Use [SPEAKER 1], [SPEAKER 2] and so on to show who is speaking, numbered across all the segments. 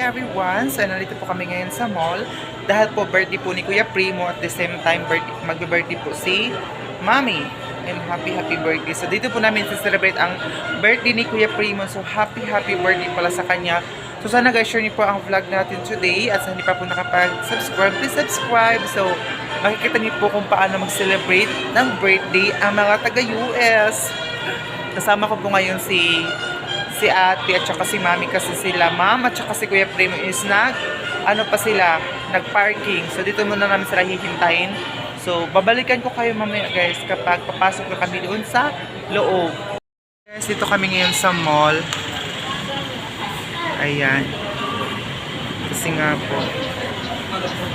[SPEAKER 1] everyone! So, nandito po kami ngayon sa mall dahil po birthday po ni Kuya Primo at the same time magbe-birthday po si Mami. And happy birthday. So, dito po namin celebrate ang birthday ni Kuya Primo. So, happy birthday pala sa kanya. So, sana guys, share niyo po ang vlog natin today. At sa hindi pa po nakapag-subscribe, please subscribe. So, makikita niyo po kung paano mag-celebrate ng birthday ang mga taga-US. Kasama ko po ngayon si ate at saka si mami kasi sila ma'am at saka si Kuya Primo is nag-parking. So dito muna namin sila hihintayin. So babalikan ko kayo mamaya guys kapag papasok na kami doon sa loob. Guys, dito kami ngayon sa mall. Ayan. Kasi nga po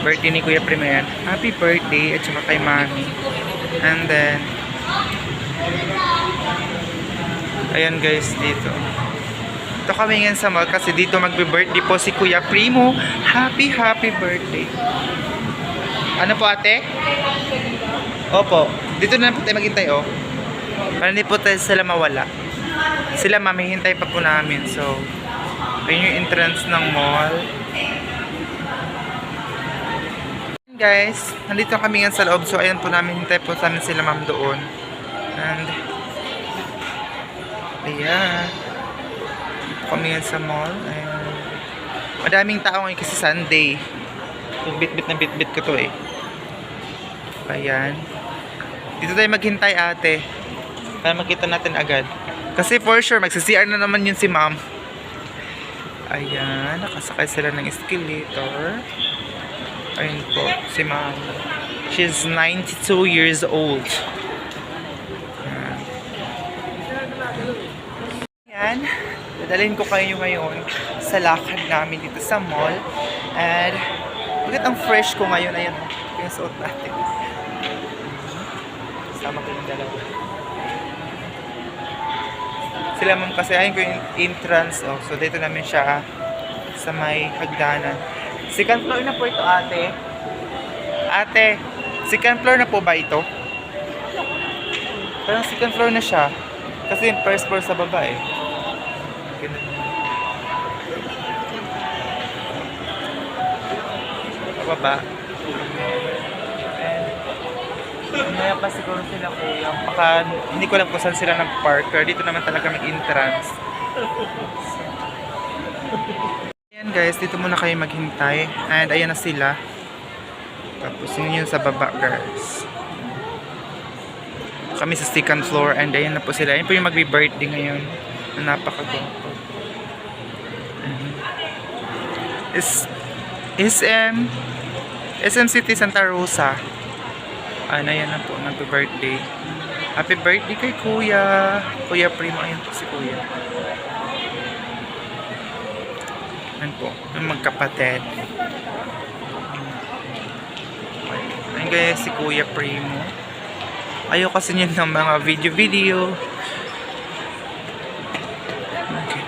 [SPEAKER 1] birthday ni Kuya Primo yan. Happy birthday at saka kay mami. And then ayan guys, dito kami ngayon sa mall kasi dito magbe-birthday po si Kuya Primo. Happy birthday. Ano po ate? Opo. Dito na po tayo maghintay oh. Para hindi po tayo sila mawala. Sila mamihintay pa po namin. So, ayun yung entrance ng mall. Guys, nandito kami ngayon sa loob. So, ayan po namin hintay po sa amin sila ma'am doon. And ayan. Kami yan sa mall. Ayan. Madaming tao ngayon kasi Sunday. So, bitbit ko to eh. Ayan. Dito tayo maghintay ate. Para makita natin agad. Kasi for sure, magsi-CR na naman yun si ma'am. Ayan. Nakasakay sila ng escalator. Ayun po. Si ma'am. She's 92 years old. Ayan. Dadalhin ko kayo ngayon sa lakad namin dito sa mall. And bakit ang fresh ko ngayon? Ayan, yung suot natin. Sama ko yung dalawa. Sila ma'am kasi ayun ko yung entrance. Oh. So dito namin siya sa may hagdanan. Second floor na po ito ate. Ate, second floor na po ba ito? Parang second floor na siya. Kasi yung first floor sa baba eh. Baba. Mamaya pa siguro sila kuya. Baka hindi ko alam kung saan sila nag-park. Pero dito naman talaga may entrance. Ayan guys, dito muna kayo maghintay. And ayan na sila. Tapos yun sa baba guys. Kami sa second floor. And ayan na po sila. Ayan po yung magbe-birthday ngayon. Napakagwapo. SM City Santa Rosa. Ano yan na po, nag-birthday. Happy birthday kay Kuya Primo. Ayan po si Kuya. Ayan po, yung magkapatid. Ayan guys, si Kuya Primo. Ayaw kasi niya ng mga video. Okay.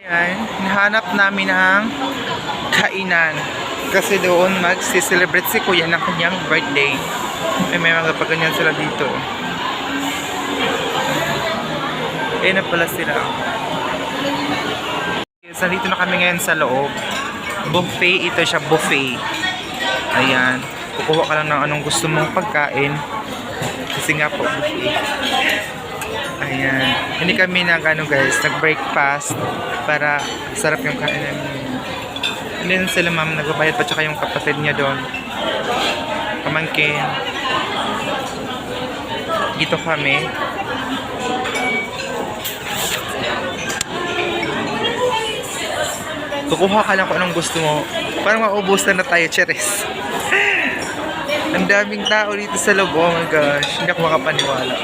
[SPEAKER 1] Ayan, nahanap namin ang kainan kasi doon magsi-celebrate si Kuya ng kanyang birthday. May mga paganyan sila dito. Ayan na pala sila. So, dito na kami ngayon sa loob. Buffet, ito siya buffet. Ayan, kukuha ka lang ng anong gusto mong pagkain kasi nga po buffet. Ayan. Hindi kami guys, nag-breakfast para sarap yung kainan namin. And then sila ma'am nagbabayad pa tsaka yung kapatid niya doon. Pamangkin. Dito kami. Kukuha ka lang kung anong gusto mo. Parang maubos na tayo, cheres. Ang daming tao dito sa loob. Oh my gosh. Hindi ako makapaniwala.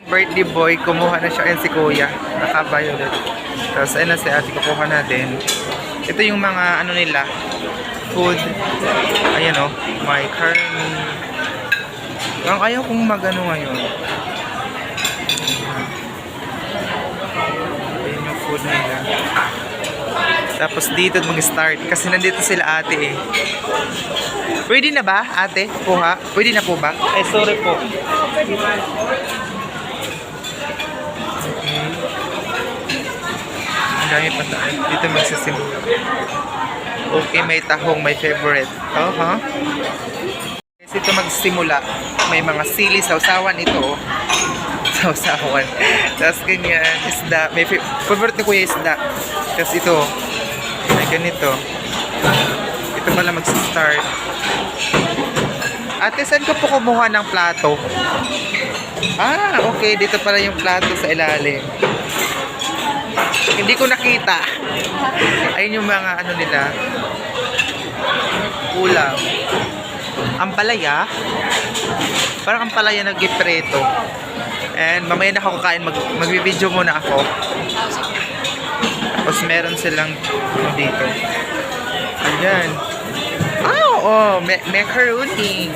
[SPEAKER 1] birthday boy, kumuha na siya. Ayan si kuya, naka-violet. Tapos ayun na si ate, kukuha na din. Ito yung mga ano nila, food. Ayan o, may karne. Ang ayaw kong magano ngayon. Ayan yung food nila. Tapos dito mag-start kasi nandito sila ate eh. Pwede na ba ate? Kuha? Pwede na po ba? Eh sorry po. Ang dami pa tayo. Dito magsisimula. Okay, may tahong, may favorite. Oh, ha? Kasi ito magsimula. May mga sili, sausawan ito. Sausawan. Tapos ganyan, isda. May favorite ni kuya isda. Tapos ito. May ganito. Ito pala mag-start. Ate, saan ko po kumuha ng plato? Ah, okay. Dito pala yung plato sa ilalim. Hindi ko nakita. Ayun yung mga ano nila. Ulam. Ampalaya. Parang ampalaya na gipreto. And mamaya na ako kakain. Magbibideo muna ako. Tapos meron silang dito. Ayan. Oh, macaroni.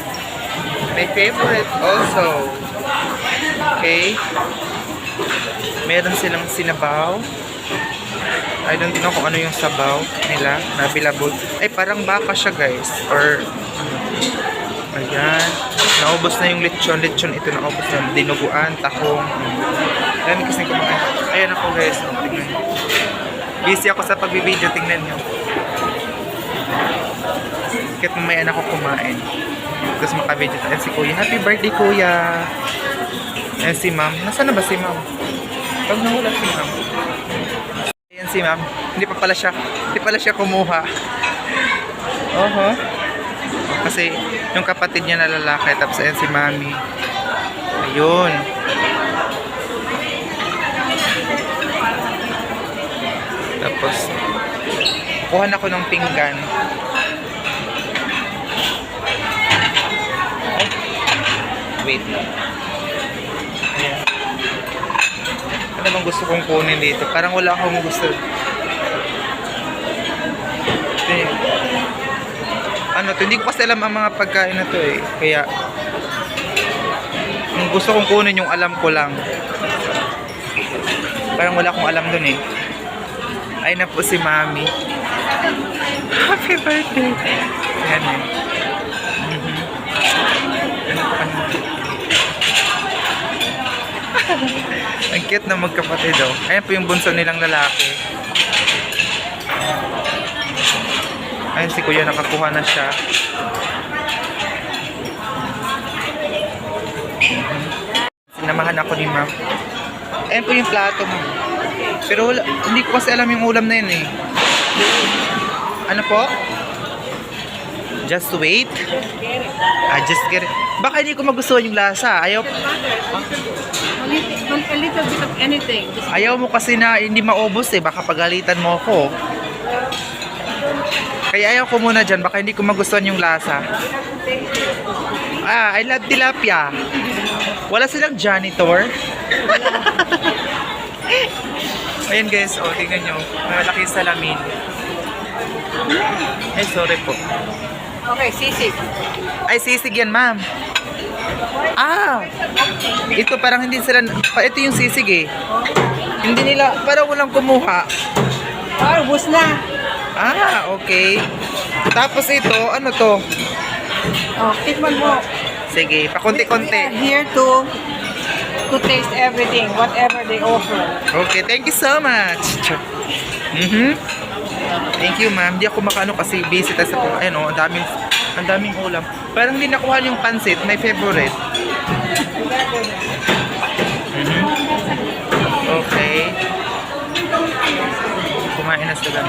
[SPEAKER 1] My favorite also. Okay. Meron silang sinabaw. I don't know kung ano yung sabaw nila na bilabog. Ay, parang baka siya guys. Or, ayan. Naubos na yung lechon. Lechon ito naubos na. Dinuguan, tahong. Dami kasi kumakain. Ayan ako guys. Tingnan nyo. Busy ako sa pagbibideo. Tingnan nyo. Kahit mamaya na ako kumain. Tapos makabidyo tayo si kuya. Happy birthday kuya! Ayan si ma'am. Nasaan na ba si ma'am? Pag nawala si ma'am. Ayan si ma'am. Hindi pala siya kumuha. Kasi yung kapatid niya na lalaki. Tapos ayan si mami. Ayun. Tapos kuhan ako ng pinggan. Wait. Ayan. Ano bang gusto kong kunin dito? Parang wala akong gusto. Ano to? Hindi ko kasi alam ang mga pagkain na to eh. Kaya yung gusto kong kunin yung alam ko lang. Parang wala akong alam dun eh. Ay na po si mami. Happy birthday! Ayan eh. Ang cute na magkapatid oh. Ayan po yung bunso nilang lalaki. Ayan si kuya nakakuha na siya. Sinamahan ako ni ma'am. Ayan po yung plato mo. Pero wala, hindi ko kasi alam yung ulam na yun eh. Ano po? Just wait. Just get it. Baka hindi ko magustuhan yung lasa. Ayaw.
[SPEAKER 2] A little bit of anything.
[SPEAKER 1] Ayaw mo kasi na hindi maubos eh. Baka pagalitan mo ako. Kaya ayaw ko muna dyan. Baka hindi ko magustuhan yung lasa. I love tilapia. Wala silang janitor. Ayan guys. O, tingnan nyo. May malaking salamin. Ay, sorry po.
[SPEAKER 2] Okay, sisig.
[SPEAKER 1] Ay, sisig yan, ma'am. Ito parang hindi sila, ito yung sisig eh. Hindi nila, parang walang kumuha.
[SPEAKER 2] Ubus na.
[SPEAKER 1] Okay. Tapos ito, ano to?
[SPEAKER 2] Tikman mo.
[SPEAKER 1] Sige, pakunti-kunti.
[SPEAKER 2] We are here to taste everything, whatever they offer.
[SPEAKER 1] Okay, thank you so much. Thank you, ma'am. Di ako makano kasi busy tayo sa ayun oh, ang daming ulam. Parang hindi nakuha yung pansit, my favorite. Okay. Kumain na sila.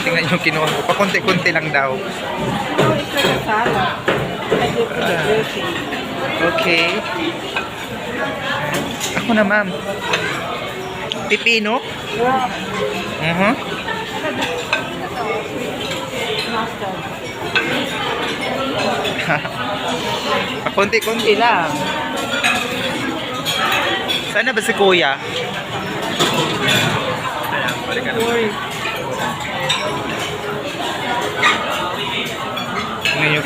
[SPEAKER 1] Tingnan yung kinuha ko. Pakunti-kunti lang daw. Okay. Ako na, ma'am. Pipino? Konti-konti lang. Sana ba si kuya?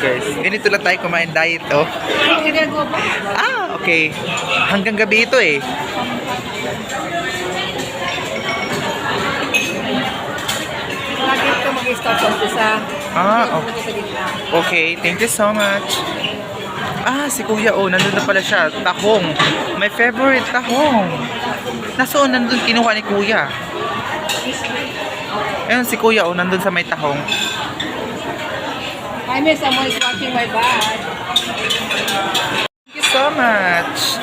[SPEAKER 1] guys. Ganito lang tayo kumain diet, oh.
[SPEAKER 2] Ginagawa pa.
[SPEAKER 1] Okay. Hanggang gabi ito eh.
[SPEAKER 2] Lagi ito mag-start sa umpisa.
[SPEAKER 1] Okay.
[SPEAKER 2] Sa gitna.
[SPEAKER 1] Okay, thank you so much. Si Kuya, nandun na pala siya. Tahong. My favorite tahong. Nasaan nandun kinuha ni Kuya? Ayun si Kuya, nandun sa may tahong.
[SPEAKER 2] I miss someone is watching my bag.
[SPEAKER 1] Thank you so much.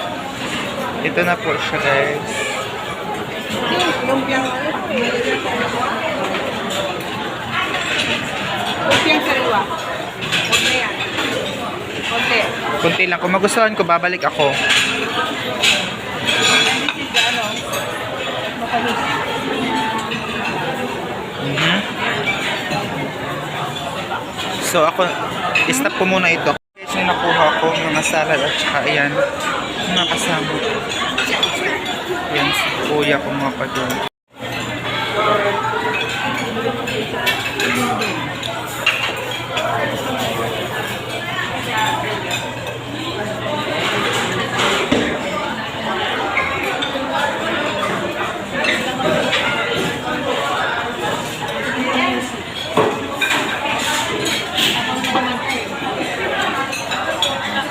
[SPEAKER 1] Ito na po siya, guys.
[SPEAKER 2] Lumpiang lumpiang sariwa. Kunti yan. Kunti.
[SPEAKER 1] Kunti lang. Kung magustuhan ko, babalik ako.
[SPEAKER 2] Matamis.
[SPEAKER 1] So ako, stop ko muna ito. Guys, yung nakuha ko mga salad at saka ayan, mga kasama. Yan si Kuya kumuha pa doon.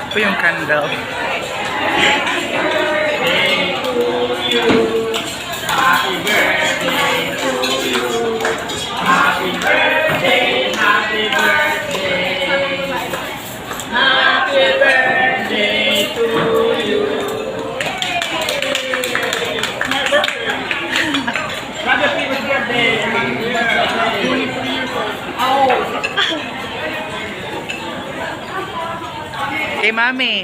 [SPEAKER 1] Ito yung candle. Kay Mami.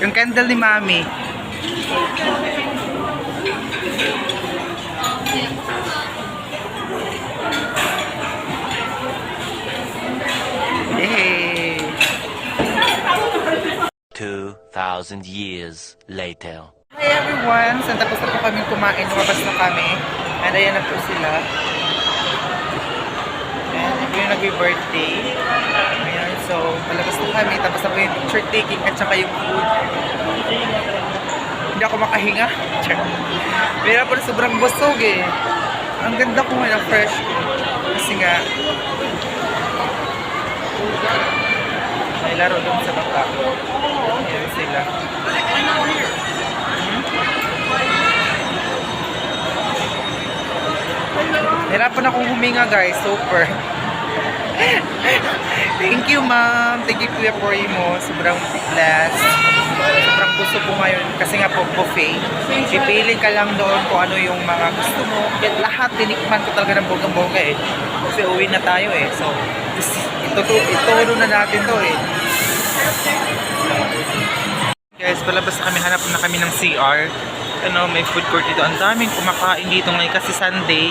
[SPEAKER 1] Yung candle ni Mami. Yay!
[SPEAKER 3] 2,000 years later.
[SPEAKER 1] Hi everyone! So, tapos na po kami kumain. Lumabas na kami. And ayan na po sila. And ito yung nag-birthday. Ayan. So, palabas na kami. Tapos na po yung picture taking at saka yung food. Hindi ako makahinga. Pero po sobrang busog eh. Ang ganda ko nga ng fresh. Kasi nga, may laro doon sa baka. Ayan sila. Hirapan akong huminga guys, super. Thank you ma'am, thank you Kuya Primo, sobrang blessed. Sobrang gusto ko ngayon kasi nga po buffet. Pipili ka lang doon kung ano yung mga gusto mo. At lahat tinikman ko talaga ng bogang-boga eh. Kasi uwi na tayo eh. So, ituro na natin to eh. Guys, palabas na kami, hanap na kami ng CR. Ano, may food court dito. Ang daming kumakain dito ngayon kasi Sunday.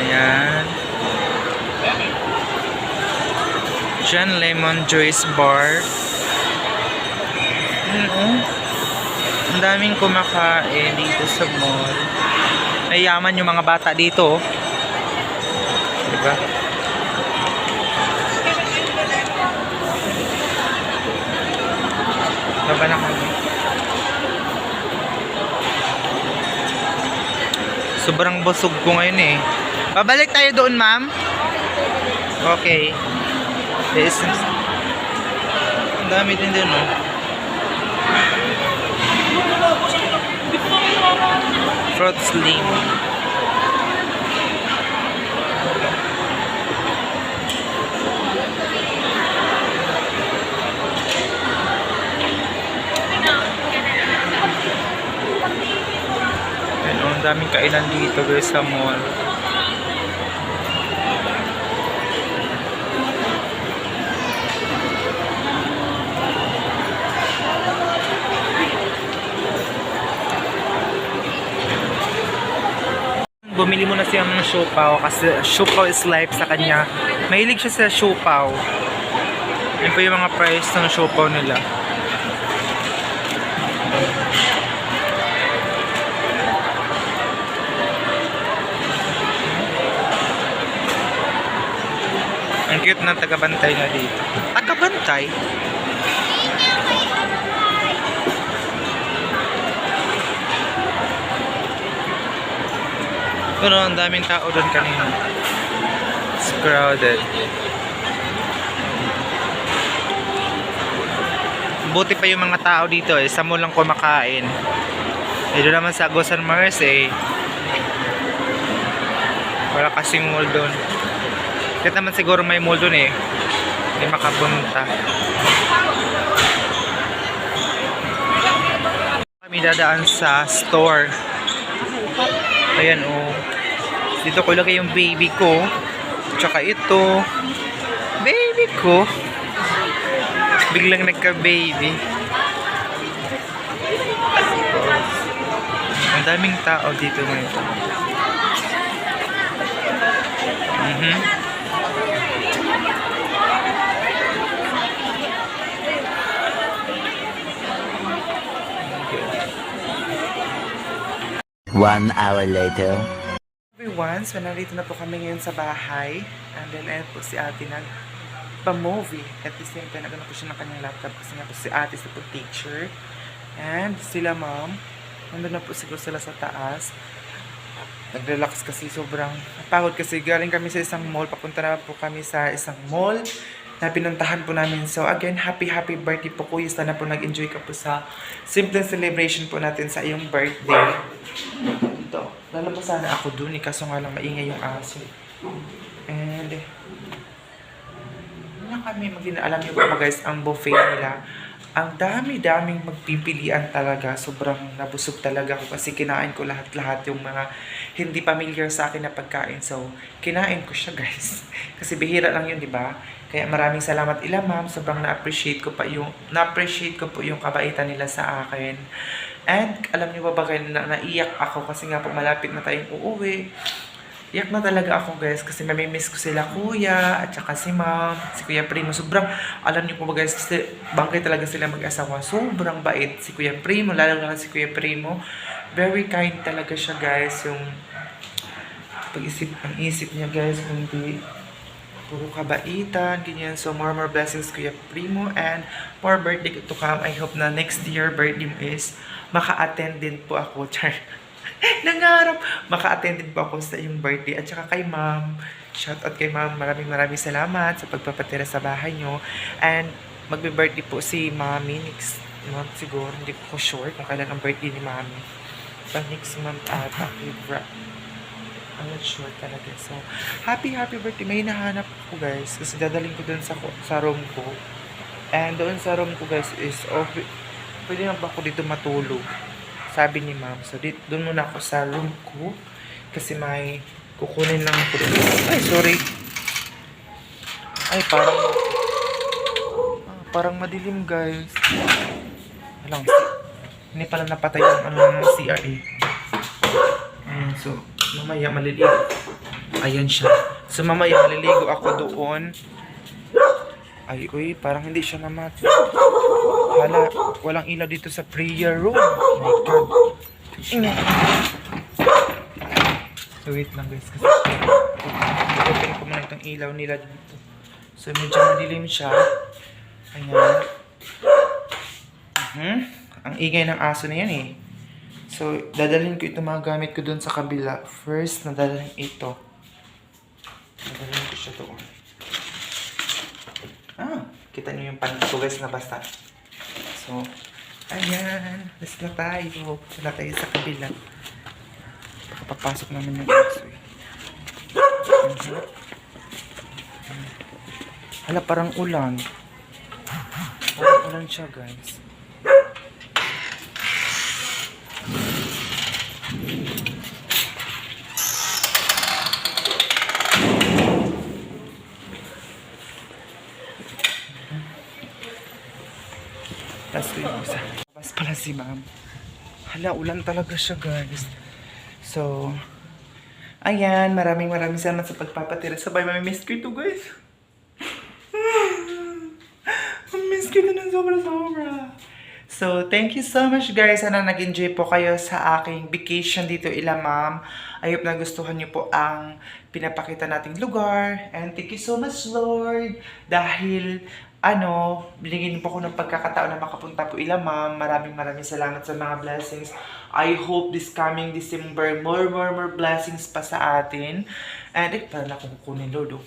[SPEAKER 1] Ayan. John Lemon Juice Bar. Ang daming kumakain dito sa mall. Mayaman yung mga bata dito. Diba? Baba na kami. Sobrang busog ko ngayon eh. Babalik tayo doon, ma'am? Okay. Yes. Ang dami din doon, oh. Fruit Slim. Ang daming kainan dito guys sa mall. Bumili muna siya ng siopaw kasi siopaw is life sa kanya. Mahilig siya sa siopaw. Yan po yung mga price ng siopaw nila. cute ng tagabantay na dito. Tagabantay? Pero ang daming tao doon kanina. It's crowded. Buti pa yung mga tao dito eh. Sa mall lang kumakain. Eh doon naman sa Agosan Mars eh. Wala kasing mall doon. Kahit naman siguro may mall doon eh. Hindi makapunta. Kami dadaan sa store. Ayan oh. Dito ko lagay yung baby ko. Tsaka ito. Baby ko. Biglang nagka-baby. Ang daming tao dito ngayon.
[SPEAKER 3] One hour later.
[SPEAKER 1] Everyone, so nandito na po kami ngayon sa bahay. And then, ayan po si ate pa-movie. At the same time, nagano po siya ng kanyang laptop kasi nga po si ate sa po teacher. And sila ma'am, nandun na po siguro sila sa taas. Nag-relax kasi sobrang pagod kasi galing kami sa isang mall. Papunta na po kami sa isang mall na pinuntahan po namin. So again, happy birthday po kuya. Sana po nag-enjoy ka po sa simple celebration po natin sa iyong birthday. Ito, lalabas sana ako dun eh, kaso nga lang maingay yung aso. And kami alam niyo ba guys, ang buffet nila, ang dami-daming magpipilian talaga. Sobrang nabusog talaga ako kasi kinain ko lahat-lahat yung mga hindi familiar sa akin na pagkain. So, kinain ko siya guys. Kasi bihira lang yun, di ba? Kaya maraming salamat ila ma'am. Sobrang na-appreciate ko po yung kabaitan nila sa akin. And alam niyo ba kayo na naiyak ako kasi nga po malapit na tayong uuwi. Iyak na talaga ako guys kasi mamimiss ko sila kuya at saka si ma'am, si Kuya Primo. Sobrang, alam niyo po ba guys, kasi bangkay talaga sila mag-asawa. Sobrang bait si Kuya Primo, lalo na si Kuya Primo. Very kind talaga siya guys. Yung ang isip niya guys, hindi puro kabaitan, ganyan. So more blessings Kuya Primo and more birthday to come. I hope na next year birthday mo is maka-attend din po ako. Nangarap maka-attend din po ako sa iyong birthday. At saka kay ma'am, shout out kay ma'am, maraming salamat sa pagpapatira sa bahay nyo. And magbe-birthday po si mami next month siguro. Hindi ko sure kung kailan ang birthday ni mami. Pag next month ata, I'm not sure talaga. So happy birthday. May hinahanap ko guys kasi dadaling ko dun sa room ko. And doon sa room ko guys is pwede na ba ako dito matulog, sabi ni ma'am. So doon muna ako sa room ko kasi may kukunin lang ako dun. Ay sorry. Ay parang madilim guys. Alang, hindi pala napatay yung ng CRA. Ayan, so mamaya maliligo. Ayan siya. So mamaya maliligo ako doon. Ay, uy, parang hindi siya namatay. Hala, walang ilaw dito sa prayer room. Oh my God. So, wait lang guys. Kasi open ko muna itong ilaw nila dito. So, medyo madilim siya. Ayan. Ang ingay ng aso na yan eh. So, dadalhin ko itong mga gamit ko dun sa kabila. First, nadalhin ito. Dadalhin ko siya doon. Kita niyo yung panit ko guys na basta. So, ayan. Let's na tayo. Sala tayo sa kabila. Papasok naman yung aso eh. Hala, parang ulan. Parang ulan siya guys. Tapos ko yung isa. Tapos pala si ma'am. Hala, ulan talaga siya guys. So, ayan. Maraming salamat sa pagpapatira. Sabay, mamimiss ko ito guys. Mamimiss ko ito ng sobra. So, thank you so much guys. Sana nag-enjoy po kayo sa aking vacation dito ila ma'am. I hope nagustuhan niyo po ang pinapakita nating lugar. And thank you so much Lord. Dahil, binigyan niyo po ako ng pagkakataon na makapunta po ila ma'am. Maraming salamat sa mga blessings. I hope this coming December, more blessings pa sa atin. And, parang ako kukunin Lord.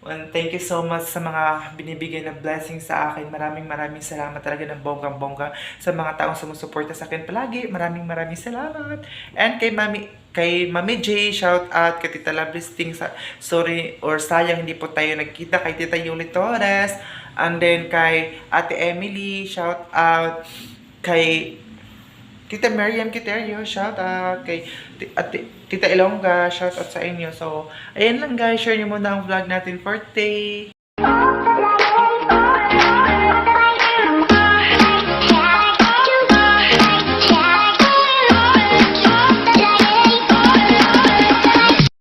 [SPEAKER 1] Well, thank you so much sa mga binibigay na blessings sa akin. Maraming salamat talaga ng bonggang-bongga sa mga taong sumusuporta sa akin palagi. Maraming salamat. And kay Mami J, shout out. Kay Tita Lovely sorry or sayang hindi po tayo nagkita. Kay Tita Yuli Torres. And then kay Ate Emily, shout out. Kay Tita Mariam Quiterio, shout out. Kay Tita Ilongga, shout out sa inyo. So, ayan lang guys, share nyo muna ang vlog natin for today.